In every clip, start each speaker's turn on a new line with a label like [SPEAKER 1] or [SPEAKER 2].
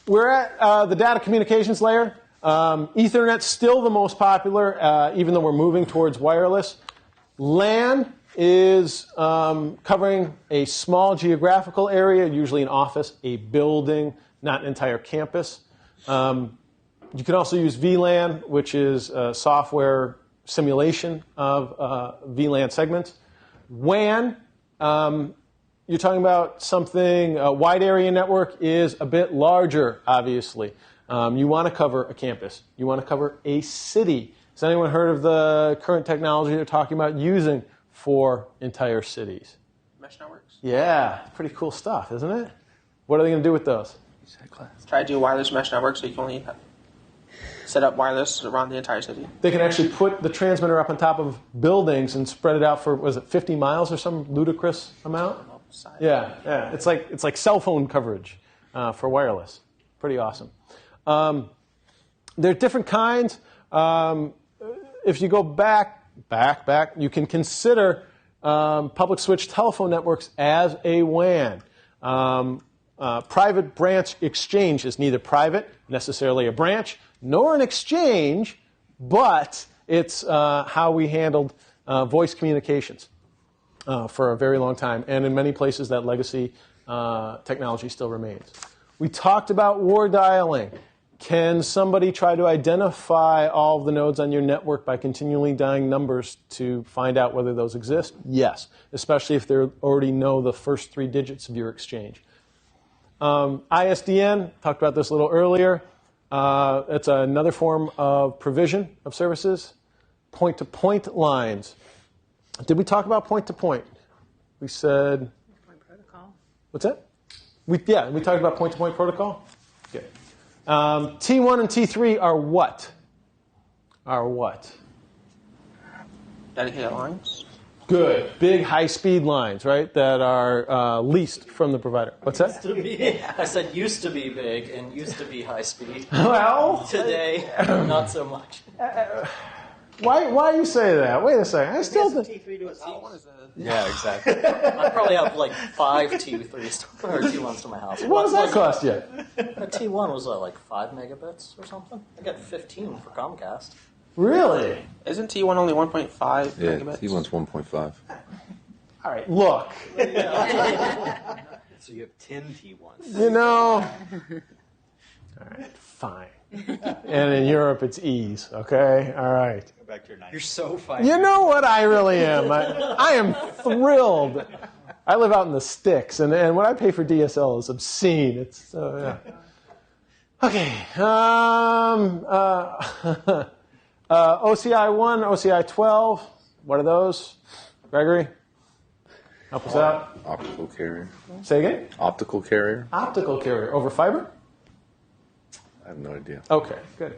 [SPEAKER 1] we're at the data communications layer. Ethernet's still the most popular, even though we're moving towards wireless. LAN is covering a small geographical area, usually an office, a building, not an entire campus. You can also use VLAN, which is software simulation of VLAN segments. WAN, you're talking about something, a wide area network is a bit larger, obviously. You want to cover a campus. You want to cover a city. Has anyone heard of the current technology they're talking about using for entire cities?
[SPEAKER 2] Mesh networks.
[SPEAKER 1] Yeah, pretty cool stuff, isn't it? What are they going to do with those?
[SPEAKER 2] Try to do a wireless mesh network so you can only set up wireless around the entire city.
[SPEAKER 1] They can actually put the transmitter up on top of buildings and spread it out for, was it 50 miles or some ludicrous amount? Yeah. It's like cell phone coverage for wireless. Pretty awesome. There are different kinds. If you go back, you can consider public switch telephone networks as a WAN. Private branch exchange is neither private, necessarily a branch, nor an exchange, but it's how we handled voice communications for a very long time. And in many places, that legacy technology still remains. We talked about war dialing. Can somebody try to identify all of the nodes on your network by continually dialing numbers to find out whether those exist? Yes, especially if they already know the first 3 digits of your exchange. ISDN, talked about this a little earlier. It's another form of provision of services. Point-to-point lines. Did we talk about point-to-point? We said...
[SPEAKER 3] Point protocol.
[SPEAKER 1] What's that? We talked about point-to-point protocol. Good. T1 and T3 are what?
[SPEAKER 2] Dedicated lines.
[SPEAKER 1] Good. Big high-speed lines, right, that are leased from the provider. What's that?
[SPEAKER 4] I said used to be big and used to be high speed.
[SPEAKER 1] Well...
[SPEAKER 4] Today, not so much.
[SPEAKER 1] Why you say that? Wait a second. I still think...
[SPEAKER 3] T3 to its house.
[SPEAKER 4] Yeah, exactly. I probably have like 5 T3s or T1s to my house.
[SPEAKER 1] What does that cost you?
[SPEAKER 4] A T1 was like 5 megabits or something. I got 15 for Comcast.
[SPEAKER 1] Really?
[SPEAKER 2] Isn't T1 only 1.5 megabits?
[SPEAKER 5] T1's 1.5.
[SPEAKER 1] All right, look.
[SPEAKER 6] So you have 10 T1s.
[SPEAKER 1] You know... All right, fine. And in Europe, it's E's, okay? All right.
[SPEAKER 6] Go back to your 90s.
[SPEAKER 7] You're so fine.
[SPEAKER 1] You know what I really am? I am thrilled. I live out in the sticks, and what I pay for DSL is obscene. It's yeah. Okay. OCI 1, OCI 12. What are those? Gregory, help us out.
[SPEAKER 5] Optical carrier.
[SPEAKER 1] Say again?
[SPEAKER 5] Optical carrier.
[SPEAKER 1] Optical carrier. Over fiber?
[SPEAKER 5] I have no idea.
[SPEAKER 1] Okay, good.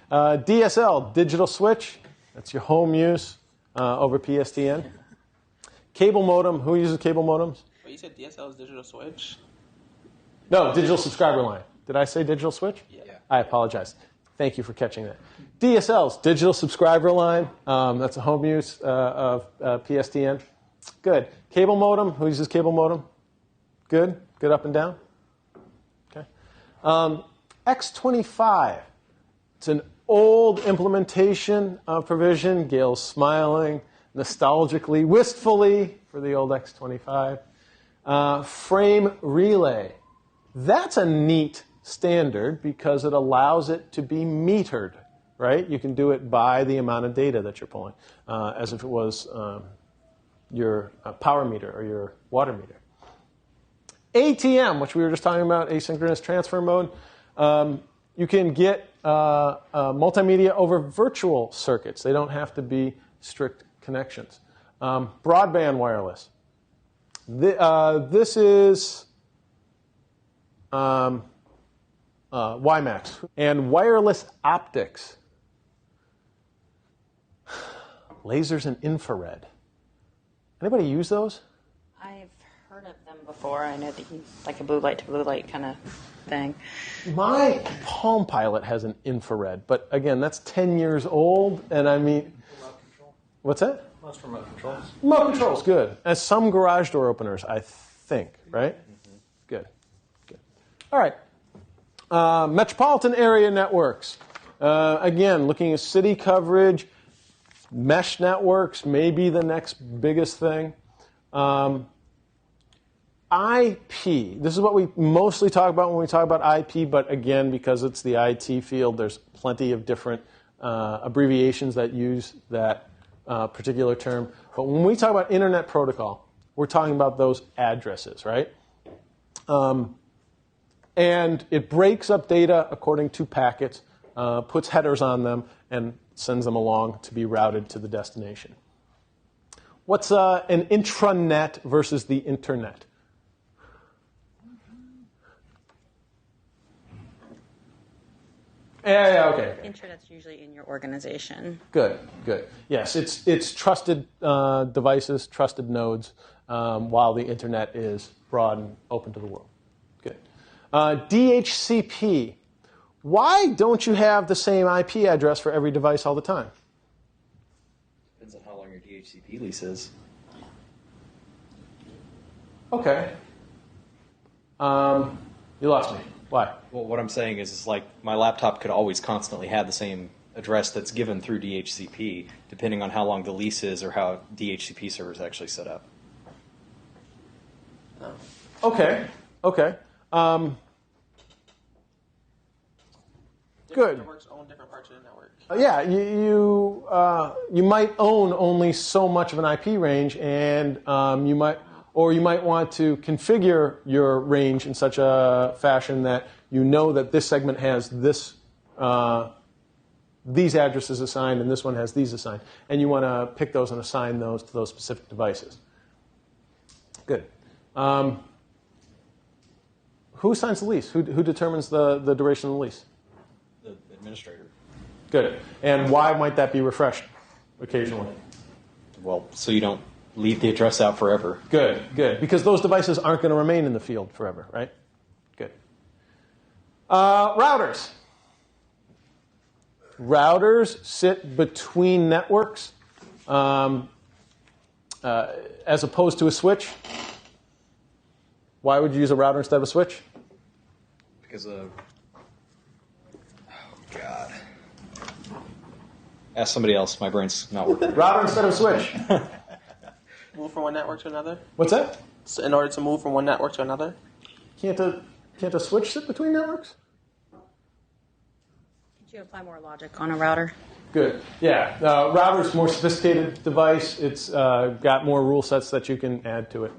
[SPEAKER 1] DSL, digital switch. That's your home use over PSTN. Cable modem. Who uses cable modems?
[SPEAKER 2] Wait, you said DSL is digital switch?
[SPEAKER 1] No, digital subscriber line. Did I say digital switch?
[SPEAKER 2] Yeah.
[SPEAKER 1] I apologize. Thank you for catching that. DSLs, digital subscriber line. That's a home use of PSTN. Good. Cable modem. Who uses cable modem? Good. Good up and down. Okay. X25. It's an old implementation of provision. Gail's smiling nostalgically, wistfully for the old X25. Frame relay. That's a neat standard because it allows it to be metered, right? You can do it by the amount of data that you're pulling, as if it was your power meter or your water meter. ATM, which we were just talking about, asynchronous transfer mode. You can get multimedia over virtual circuits. They don't have to be strict connections. Broadband wireless. This is WiMAX. And wireless optics. Lasers and infrared. Anybody use those?
[SPEAKER 3] I've heard of them before. I know that like a blue light to blue light kind of thing.
[SPEAKER 1] My Palm Pilot has an infrared, but again, that's 10 years old, and I mean...
[SPEAKER 4] Remote control?
[SPEAKER 1] What's that?
[SPEAKER 4] Most remote controls.
[SPEAKER 1] Remote controls, good. As some garage door openers, I think, right? Mm-hmm. Good. All right. Metropolitan area networks. Again, looking at city coverage, mesh networks may be the next biggest thing. IP. This is what we mostly talk about when we talk about IP, but again, because it's the IT field, there's plenty of different abbreviations that use that particular term. But when we talk about Internet Protocol, we're talking about those addresses, right? And it breaks up data according to packets, puts headers on them, and sends them along to be routed to the destination. What's an intranet versus the internet? Yeah, okay.
[SPEAKER 3] Internet's usually in your organization.
[SPEAKER 1] Good. Yes, it's trusted devices, trusted nodes, while the internet is broad and open to the world. Good. DHCP. Why don't you have the same IP address for every device all the time?
[SPEAKER 4] Depends on how long your DHCP lease is.
[SPEAKER 1] Okay. You lost me. Why?
[SPEAKER 4] Well, what I'm saying is, it's like my laptop could always constantly have the same address that's given through DHCP, depending on how long the lease is or how DHCP server is actually set up.
[SPEAKER 2] No.
[SPEAKER 1] Okay. Good.
[SPEAKER 2] Networks own different parts of the network.
[SPEAKER 1] Yeah, you might own only so much of an IP range, and you might want to configure your range in such a fashion that you know that this segment has these addresses assigned, and this one has these assigned, and you want to pick those and assign those to those specific devices. Good. Who signs the lease? Who determines the duration of the lease?
[SPEAKER 4] The administrator.
[SPEAKER 1] Good. And why might that be refreshed occasionally?
[SPEAKER 4] Well, so you don't leave the address out forever.
[SPEAKER 1] Good. Because those devices aren't going to remain in the field forever, right? Good. Routers. Routers sit between networks as opposed to a switch. Why would you use a router instead of a switch?
[SPEAKER 4] Because of... Oh, God. Ask somebody else. My brain's not working.
[SPEAKER 1] Router instead of switch.
[SPEAKER 2] Move from one network to another?
[SPEAKER 1] What's that?
[SPEAKER 2] So in order to move from one network to another?
[SPEAKER 1] Can't a switch sit between networks?
[SPEAKER 3] Could you apply more logic on a router?
[SPEAKER 1] Good. Yeah. Router's a more sophisticated device. It's got more rule sets that you can add to it.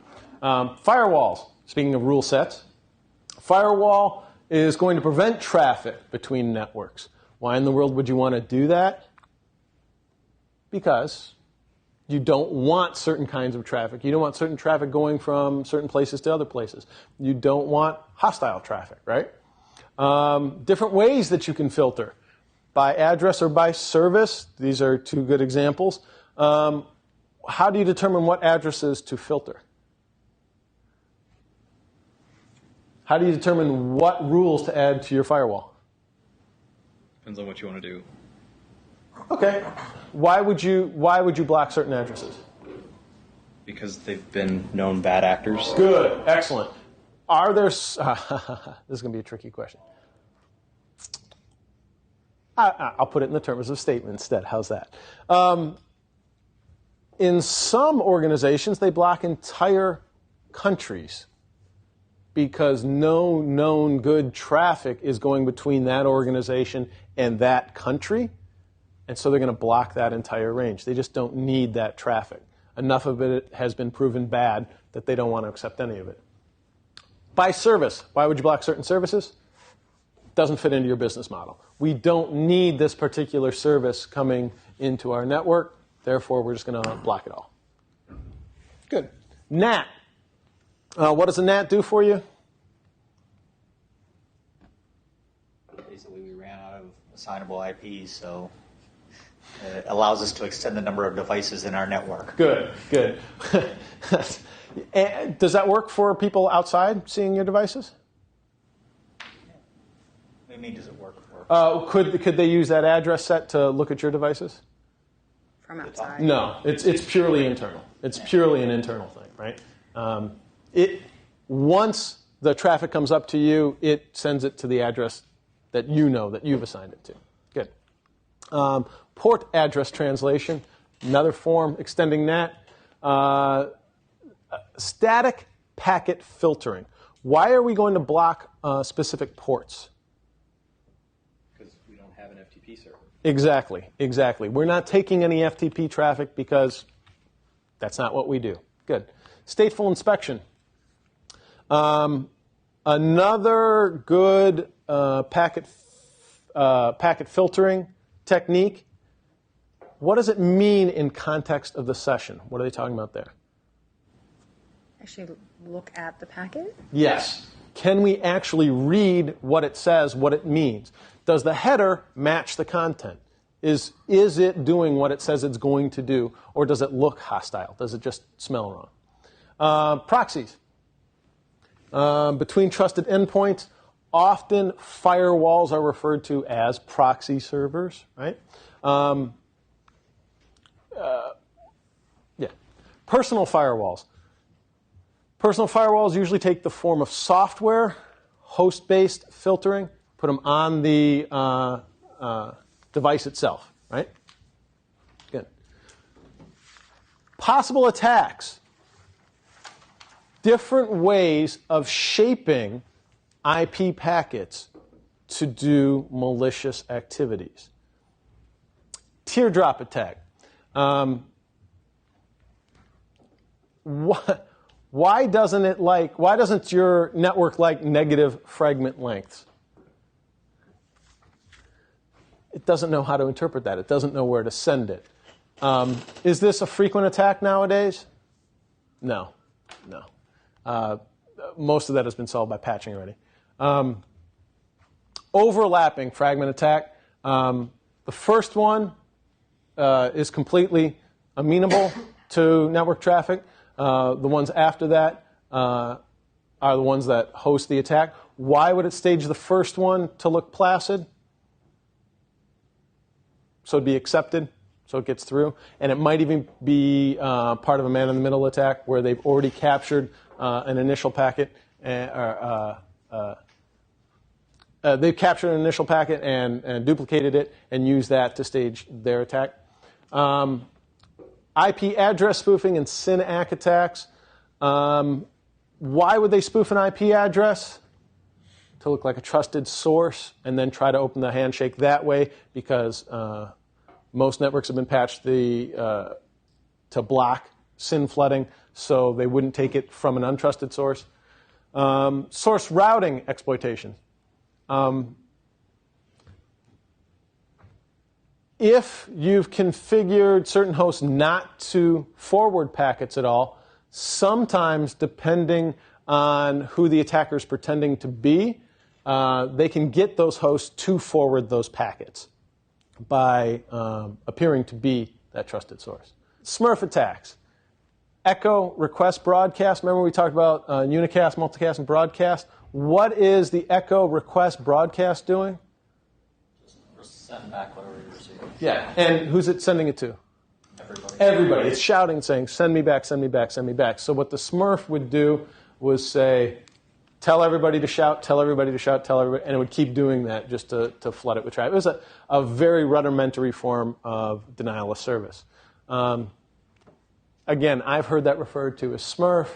[SPEAKER 1] Firewalls. Speaking of rule sets, firewall is going to prevent traffic between networks. Why in the world would you want to do that? Because you don't want certain kinds of traffic. You don't want certain traffic going from certain places to other places. You don't want hostile traffic, right? Different ways that you can filter. By address or by service. These are two good examples. How do you determine what addresses to filter? How do you determine what rules to add to your firewall?
[SPEAKER 4] Depends on what you want to do.
[SPEAKER 1] Okay. Why would you block certain addresses?
[SPEAKER 4] Because they've been known bad actors.
[SPEAKER 1] Good. Excellent. Are there... this is going to be a tricky question. I'll put it in the terms of statement instead. How's that? In some organizations, they block entire countries because no known good traffic is going between that organization and that country. And so they're going to block that entire range. They just don't need that traffic. Enough of it has been proven bad that they don't want to accept any of it. By service. Why would you block certain services? Doesn't fit into your business model. We don't need this particular service coming into our network. Therefore, we're just going to block it all. Good. NAT. What does a NAT do for you?
[SPEAKER 6] Basically, we ran out of assignable IPs, so it allows us to extend the number of devices in our network.
[SPEAKER 1] Good. And does that work for people outside seeing your devices?
[SPEAKER 6] What do you mean, does it work for?
[SPEAKER 1] Could they use that address set to look at your devices?
[SPEAKER 3] From outside?
[SPEAKER 1] No, it's purely internal. It's purely an internal thing, right? Once the traffic comes up to you, it sends it to the address that you know that you've assigned it to. Good. Port address translation, another form extending that. Static packet filtering. Why are we going to block specific ports?
[SPEAKER 4] Because we don't have an FTP server.
[SPEAKER 1] Exactly. We're not taking any FTP traffic because that's not what we do. Good. Stateful inspection. Another good packet filtering technique. What does it mean in context of the session? What are they talking about there?
[SPEAKER 3] Actually, look at the packet.
[SPEAKER 1] Yes. Can we actually read what it says, what it means? Does the header match the content? Is it doing what it says it's going to do, or does it look hostile? Does it just smell wrong? Proxies. Between trusted endpoints, often firewalls are referred to as proxy servers, right? Personal firewalls. Personal firewalls usually take the form of software, host-based filtering, put them on the device itself, right? Good. Possible attacks. Different ways of shaping IP packets to do malicious activities. Teardrop attack. Why doesn't your network like negative fragment lengths? It doesn't know how to interpret that. It doesn't know where to send it. Is this a frequent attack nowadays? No. Most of that has been solved by patching already. Overlapping fragment attack. The first one is completely amenable to network traffic. The ones after that are the ones that host the attack. Why would it stage the first one to look placid? So it'd be accepted, so it gets through. And it might even be part of a man-in-the-middle attack where they've already captured an initial packet. They've captured an initial packet and duplicated it and used that to stage their attack. IP address spoofing and SYN-ACK attacks. Why would they spoof an IP address? To look like a trusted source and then try to open the handshake that way, because most networks have been patched to block SYN flooding, so they wouldn't take it from an untrusted source. Source routing exploitation. If you've configured certain hosts not to forward packets at all, sometimes depending on who the attacker is pretending to be, they can get those hosts to forward those packets by appearing to be that trusted source. Smurf attacks. Echo request broadcast. Remember we talked about unicast, multicast, and broadcast? What is the echo request broadcast doing?
[SPEAKER 6] Just send back whatever you receive.
[SPEAKER 1] Yeah. And who's it sending it to?
[SPEAKER 6] Everybody.
[SPEAKER 1] Everybody. It's shouting, saying, send me back, send me back, send me back. So what the Smurf would do was say, tell everybody to shout, tell everybody to shout, tell everybody, and it would keep doing that just to flood it with traffic. It was a very rudimentary form of denial of service. Again, I've heard that referred to as Smurf.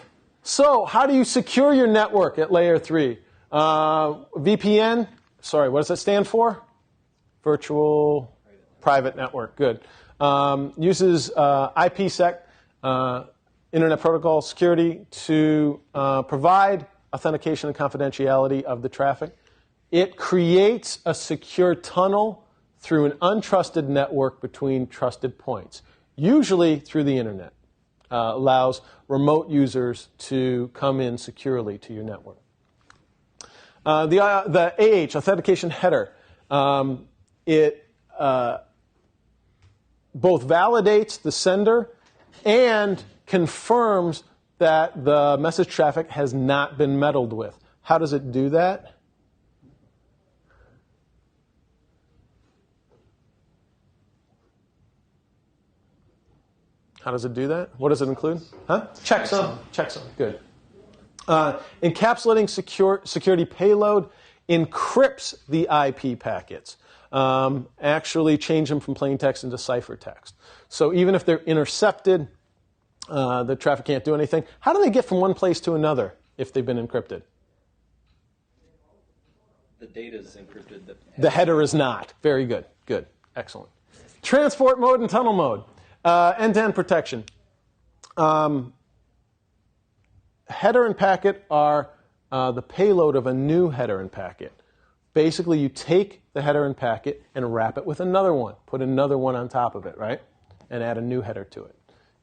[SPEAKER 1] So how do you secure your network at layer 3? VPN, sorry, what does that stand for? Virtual Private Network, good. Uses IPsec, Internet Protocol Security, to provide authentication and confidentiality of the traffic. It creates a secure tunnel through an untrusted network between trusted points, usually through the Internet. Allows remote users to come in securely to your network. The AH, authentication header, it both validates the sender and confirms that the message traffic has not been meddled with. How does it do that? How does it do that? What does it include? Huh? Checksum. Checksum. Good. Encapsulating security payload encrypts the IP packets. Actually change them from plain text into ciphertext. So even if they're intercepted, the traffic can't do anything. How do they get from one place to another if they've been encrypted?
[SPEAKER 4] The data is encrypted.
[SPEAKER 1] The header is not. Very good. Good. Excellent. Transport mode and tunnel mode. End-to-end protection. Header and packet are the payload of a new header and packet. Basically, you take the header and packet and wrap it with another one. Put another one on top of it, right? And add a new header to it.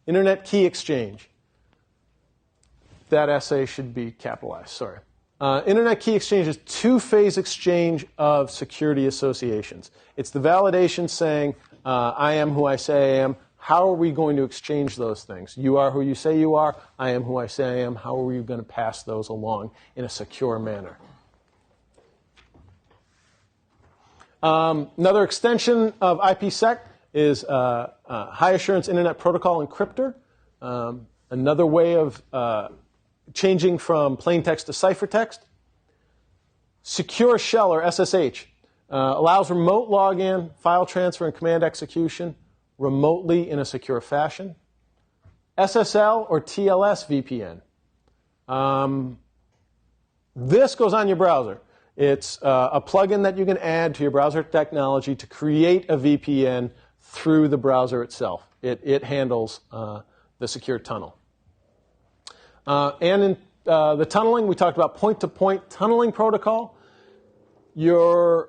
[SPEAKER 1] Internet key exchange. That essay should be capitalized, sorry. Internet key exchange is two-phase exchange of security associations. It's the validation saying, I am who I say I am. How are we going to exchange those things? You are who you say you are. I am who I say I am. How are we going to pass those along in a secure manner? Another extension of IPsec is high assurance internet protocol encryptor. Another way of changing from plain text to ciphertext. Secure shell, or SSH, allows remote login, file transfer, and command execution remotely in a secure fashion. SSL or TLS VPN. This goes on your browser. It's a plugin that you can add to your browser technology to create a VPN through the browser itself. It handles the secure tunnel. And in the tunneling, we talked about point-to-point tunneling protocol. You're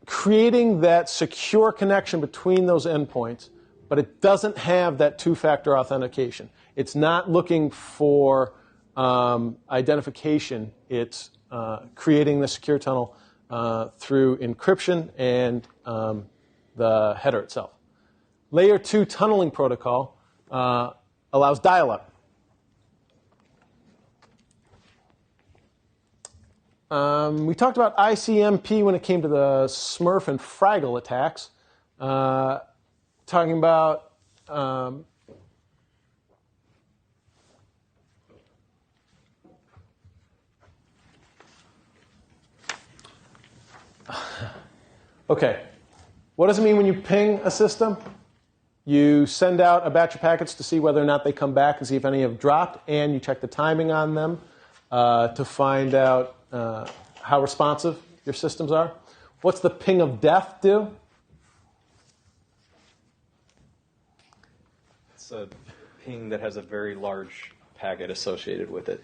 [SPEAKER 1] creating that secure connection between those endpoints, but it doesn't have that two-factor authentication. It's not looking for identification. It's creating the secure tunnel through encryption and the header itself. Layer 2 tunneling protocol allows dial-up. We talked about ICMP when it came to the Smurf and Fraggle attacks. Talking about okay, what does it mean when you ping a system? You send out a batch of packets to see whether or not they come back and see if any have dropped, and you check the timing on them to find out how responsive your systems are. What's the ping of death do?
[SPEAKER 4] It's a ping that has a very large packet associated with it.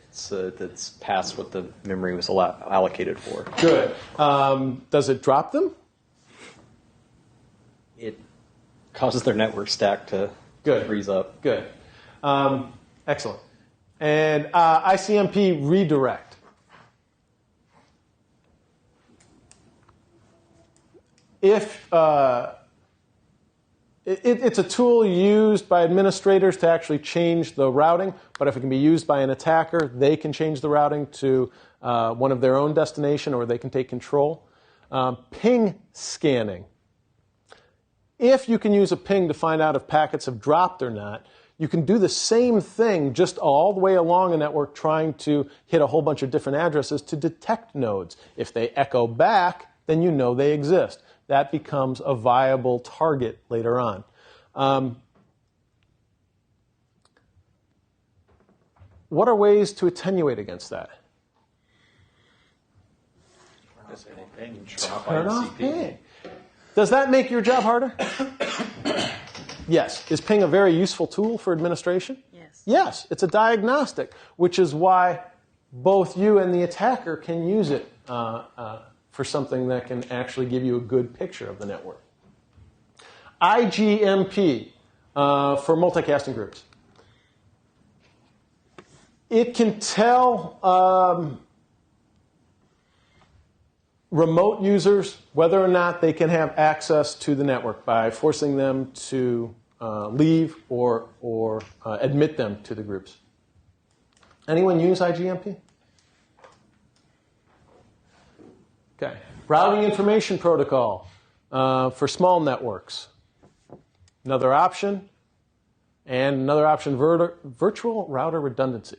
[SPEAKER 4] That's past what the memory was allocated for.
[SPEAKER 1] Good. Does it drop them?
[SPEAKER 4] It causes their network stack to freeze up.
[SPEAKER 1] Good. Excellent. And ICMP redirect. If it's a tool used by administrators to actually change the routing, but if it can be used by an attacker, they can change the routing to one of their own destination, or they can take control. Ping scanning. If you can use a ping to find out if packets have dropped or not, you can do the same thing just all the way along a network, trying to hit a whole bunch of different addresses to detect nodes. If they echo back, then you know they exist. That becomes a viable target later on. What are ways to attenuate against that? Turn off ping. Does that make your job harder? Yes. Is ping a very useful tool for administration?
[SPEAKER 3] Yes.
[SPEAKER 1] Yes. It's a diagnostic, which is why both you and the attacker can use it for something that can actually give you a good picture of the network. IGMP for multicasting groups. It can tell remote users whether or not they can have access to the network by forcing them to leave or admit them to the groups. Anyone use IGMP? Okay. Routing information protocol for small networks. Another option. And another option, virtual router redundancy.